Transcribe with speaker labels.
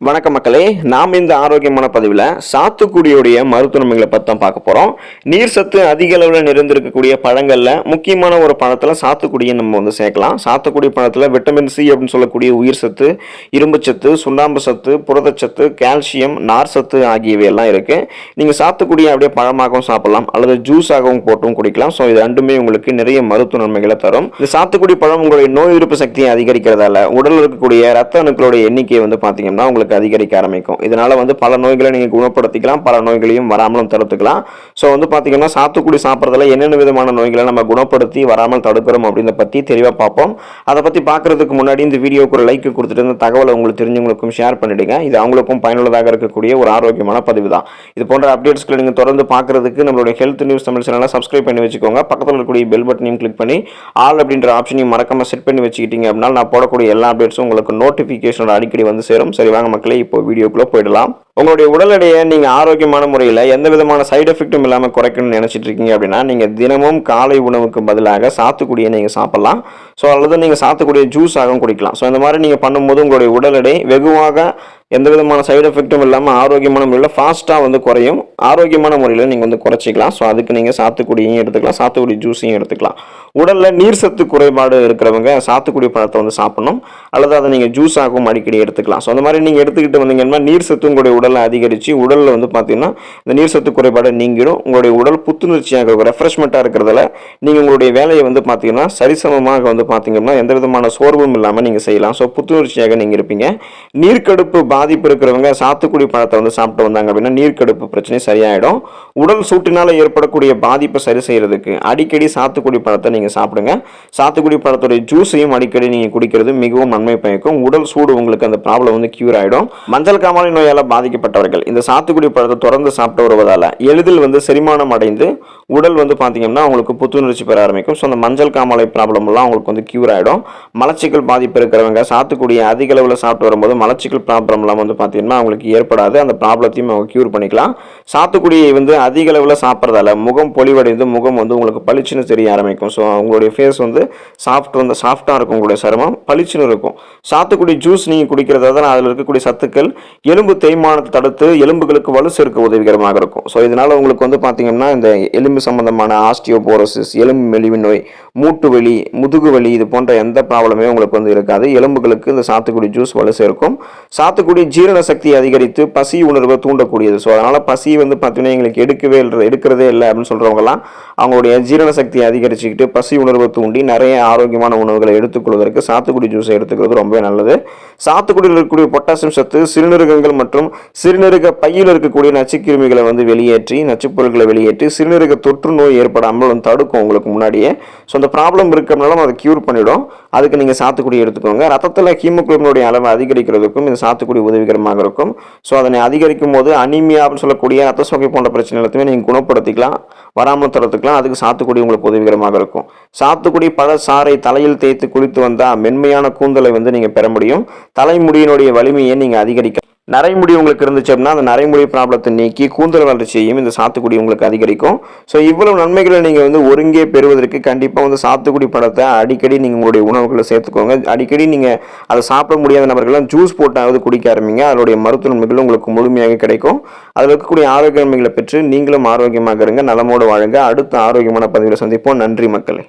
Speaker 1: வணக்கம் மக்களே, நாம் இந்த ஆரோக்கியமான பதிவில் சாத்துக்குடியுடைய மருத்துவ நன்மைகளை பற்றி தான் பார்க்க போகிறோம். நீர் சத்து அதிக அளவில் நிறைந்திருக்கக்கூடிய பழங்களில் முக்கியமான ஒரு பழத்தில் சாத்துக்குடியை நம்ம சேர்க்கலாம். சாத்துக்குடி பழத்தில் விட்டமின் சி அப்படின்னு சொல்லக்கூடிய உயிர் சத்து, இரும்பு சத்து, சுண்ணாம்பு சத்து, புரதச்சத்து, கால்சியம், நார் சத்து ஆகியவை எல்லாம் இருக்குது. நீங்கள் சாத்துக்குடியை அப்படியே பழமாகவும் சாப்பிடலாம் அல்லது ஜூஸாகவும் போட்டும் குடிக்கலாம். ஸோ இது ரெண்டுமே உங்களுக்கு நிறைய மருத்துவ நன்மைகளை தரும். இந்த சாத்துக்குடி பழம் உங்களுடைய நோய் எதிர்ப்பு சக்தியை அதிகரிக்கிறதால உடலில் இருக்கக்கூடிய ரத்த அணுக்களுடைய எண்ணிக்கையை பார்த்தீங்கன்னா உங்களுக்கு அதிகரிக்க ஆரம்பிக்கும். இதனால பல நோய்களை நீங்க குணப்படுத்திக்கலாம், பல நோய்களையும் வராமலும் தடுத்துக்கலாம். ஸோ பார்த்தீங்கன்னா சாத்துக்குடி சாப்பிட்றதுல என்னென்ன விதமான நோய்களை நம்ம குணப்படுத்தி வராமல் தடுக்கிறோம் அப்படின்றத பற்றி தெளிவாக பார்ப்போம். அதை பற்றி பார்க்கறதுக்கு முன்னாடி இந்த வீடியோக்கு ஒரு லைக் கொடுத்துட்டு இந்த தகவலை உங்களுக்கு தெரிஞ்சவங்களுக்கும் ஷேர் பண்ணிடுங்க. இது அவங்களுக்கும் பயனுள்ளதாக இருக்கக்கூடிய ஒரு ஆரோக்கியமான பதிவு தான். இது போன்ற அப்டேட்ஸ்களை நீங்கள் தொடர்ந்து பார்க்கறதுக்கு நம்மளுடைய ஹெல்த் நியூஸ் தமிழ் சேனலை சப்ஸ்கிரைப் பண்ணி வச்சுக்கோங்க. பக்கத்தில் இருக்கக்கூடிய பெல் பட்டனையும் கிளிக் பண்ணி ஆல் அப்படின்ற ஆப்ஷனையும் மறக்காம செட் பண்ணி வச்சுக்கிட்டீங்க அப்படின்னா நான் போடக்கூடிய எல்லா அப்டேட்ஸும் உங்களுக்கு நோட்டிஃபிகேஷனோட அடிக்கடி சேரும். சரி வாங்க மக்களே, இப்போ வீடியோக்குள்ள போயிடலாம். உங்களுடைய உடல் எடையை நீங்க ஆரோக்கியமான முறையில் எந்த விதமான சைடு எஃபெக்டும் இல்லாமல் குறைக்கணும்னு நினைச்சிட்டு இருக்கீங்க அப்படின்னா நீங்க தினமும் காலை உணவுக்கு பதிலாக சாத்துக்குடியை நீங்க சாப்பிடலாம். ஸோ அல்லது நீங்க சாத்துக்குடியை ஜூஸ் ஆகவும் குடிக்கலாம். ஸோ இந்த மாதிரி நீங்க பண்ணும்போது உங்களுடைய உடல் எடை வெகுவாக எந்த விதமான சைடு எஃபெக்டும் இல்லாமல் ஆரோக்கியமான முறையில் ஃபாஸ்ட்டாக குறையும். ஆரோக்கியமான முறையில் நீங்கள் குறைச்சிக்கலாம். ஸோ அதுக்கு நீங்கள் சாத்துக்குடியையும் எடுத்துக்கலாம், சாத்துக்குடி ஜூஸையும் எடுத்துக்கலாம். உடலில் நீர் சத்து குறைபாடு இருக்கிறவங்க சாத்துக்குடி பழத்தை சாப்பிடணும் அல்லது அதை நீங்கள் ஜூஸாகவும் அடிக்கடி எடுத்துக்கலாம். ஸோ அந்த மாதிரி நீங்கள் எடுத்துக்கிட்டு வந்தீங்கன்னா நீர் சத்து உங்களுடைய உடலில் அதிகரித்து உடலில் பார்த்தீங்கன்னா இந்த நீர் சத்து குறைபாடு நீங்கிடும். உங்களுடைய உடல் புத்துணர்ச்சியாக இருக்கும், ரெஃப்ரெஷ்மெண்ட்டாக இருக்கிறதால நீங்கள் உங்களுடைய வேலையை பார்த்தீங்கன்னா சரிசமமாக பார்த்தீங்கன்னா எந்த விதமான சோர்வும் இல்லாமல் நீங்கள் செய்யலாம். ஸோ புத்துணர்ச்சியாக நீங்கள் இருப்பீங்க. நீர்க்கடுப்பு பாதிப்பு இருக்கிறவங்க சாத்துக்குடி பழத்தை சாப்பிட்டு வந்தாங்க அப்படின்னா நீர்க்கடுப்பு பிரச்சனை சரியாயிடும். உடல் சூட்டினால ஏற்படக்கூடிய பாதிப்பை சரி செய்யறதுக்கு அடிக்கடி சாத்துக்குடி பழத்தை நீங்க சாப்பிடுங்க. சாத்துக்குடி பழத்துடைய ஜூஸையும் அடிக்கடி நீங்க குடிக்கிறது மிகவும் நன்மை பயக்கும். உடல் சூடு உங்களுக்கு அந்த ப்ராப்ளம் கியூர் ஆயிடும். மஞ்சள் காமாலை நோயால பாதிக்கப்பட்டவர்கள் இந்த சாத்துக்குடி பழத்தை தொடர்ந்து சாப்பிட்டு வருவதால எளிதில் செரிமானம் அடைந்து உடல் பாத்தீங்கன்னா உங்களுக்கு புத்துணர்ச்சி பெற ஆரம்பிக்கும். ஸோ அந்த மஞ்சள் காமாலை ப்ராப்ளம் எல்லாம் உங்களுக்கு கியூர் ஆயிடும். மலச்சிக்கல் பாதிப்பு இருக்கிறவங்க சாத்துக்குடியை அதிக அளவில் சாப்பிட்டு வரும்போது மலச்சிக்கல் ப்ராப்ளம் பார்த்தீங்கன்னா அவங்களுக்கு ஏற்படாது. அந்த ப்ராப்ளத்தையும் அவங்க கியூர் பண்ணிக்கலாம். சாத்துக்குடியை அதிக அளவில் சாப்பிட்றதால முகம் பொலிவடைந்து முகம் உங்களுக்கு பளிச்சுன்னு தெரிய ஆரம்பிக்கும். ஸோ அவங்களுடைய ஃபேஸ் சாஃப்டாக இருக்கும், உங்களுடைய சருமம் பளிச்சுன்னு இருக்கும். சாத்துக்குடி ஜூஸ் நீங்கள் குடிக்கிறதால அதில் இருக்கக்கூடிய சத்துக்கள் எலும்பு தேய்மானத்தை தடுத்து எலும்புகளுக்கு வலு சேர்க்க உதவிகரமாக இருக்கும். ஸோ இதனால் உங்களுக்கு பார்த்தீங்கன்னா இந்த எலும்பு சம்பந்தமான ஆஸ்டியோபோரோசிஸ், எலும்பு மெலிவு நோய், மூட்டு வலி, முதுகு வலி இது போன்ற எந்த ப்ராப்ளமே உங்களுக்கு இருக்காது. எலும்புகளுக்கு இந்த சாத்துக்குடி ஜூஸ் வலு சேர்க்கும். சாத்துக்குடி ஜீரண சக்தியை அதிகரித்து பசி உணர்வை தூண்டக்கூடியது. ஸோ அதனால பசி பார்த்தீங்கன்னா எங்களுக்கு எடுக்கிறதே இல்லை அப்படின்னு சொல்றவங்கலாம் அவங்களுடைய ஜீரண சக்தியை அதிகரிச்சுக்கிட்டு பசி உணர்வை தூண்டி நிறைய ஆரோக்கியமான உணவுகளை எடுத்துக்கொள்வதற்கு சாத்துக்குடி ஜூஸை எடுத்துக்கிறது ரொம்ப நல்லது. சாத்துக்குடியில் இருக்கக்கூடிய பொட்டாசியம் சத்து சிறுநீரகங்கள் மற்றும் சிறுநீரக பையில் இருக்கக்கூடிய நச்சுக்கிருமிகளை வெளியேற்றி நச்சுப்பொருட்களை வெளியேற்றி சிறுநீரக தொற்று நோய் ஏற்படாமல் தடுக்கும் உங்களுக்கு முன்னாடியே. ஸோ அந்த ப்ராப்ளம் இருக்கிறனாலும் அதை கியூர் பண்ணிடும். அதுக்கு நீங்கள் சாத்துக்குடி எடுத்துக்கோங்க. ரத்தத்தில் ஹீமோகுளோபினுடைய அளவை அதிகரிக்கிறதுக்கும் இந்த சாத்துக்குடி உதவிகரமாக இருக்கும். ஸோ அதனை அதிகரிக்கும் போது அனீமியா அப்படின்னு சொல்லக்கூடிய ரத்த சோகை போன்ற பிரச்சனை எல்லாத்தையுமே நீங்கள் குணப்படுத்திக்கலாம், வராமல் தடுத்துக்கலாம். அதுக்கு சாத்துக்குடி உங்களுக்கு உதவிகரமாக இருக்கும். சாத்துக்குடி பழ சாறை தலையில் தேய்த்து குளித்து வந்தால் மென்மையான கூந்தலை நீங்கள் பெற முடியும். தலைமுடியினுடைய வலிமையை நீங்கள் அதிகரிக்க. நரைமுடி உங்களுக்கு இருந்துச்சு அப்படின்னா அந்த நரைமுடி ப்ராப்ளத்தை நீக்கி கூந்தல் வளர்ச்சியையும் இந்த சாத்துக்குடி உங்களுக்கு அதிகரிக்கும். ஸோ இவ்வளவு நன்மைகளை நீங்கள் ஒருங்கே பெறுவதற்கு கண்டிப்பாக சாத்துக்குடி பழத்தை அடிக்கடி நீங்கள் உங்களுடைய உணவுகளை சேர்த்துக்கோங்க. அடிக்கடி நீங்கள் அதை சாப்பிட முடியாத நபர்கள்லாம் ஜூஸ் போட்டாவது குடிக்க ஆரம்பிங்க. அதனுடைய மருத்துவ நன்மைகள் உங்களுக்கு முழுமையாக கிடைக்கும். அதில் இருக்கக்கூடிய ஆரோக்கிய நன்மைகளை பெற்று நீங்களும் ஆரோக்கியமாக இருங்க, நலமோடு வாழுங்க. அடுத்த ஆரோக்கியமான பதிவில் சந்திப்போம். நன்றி மக்களே.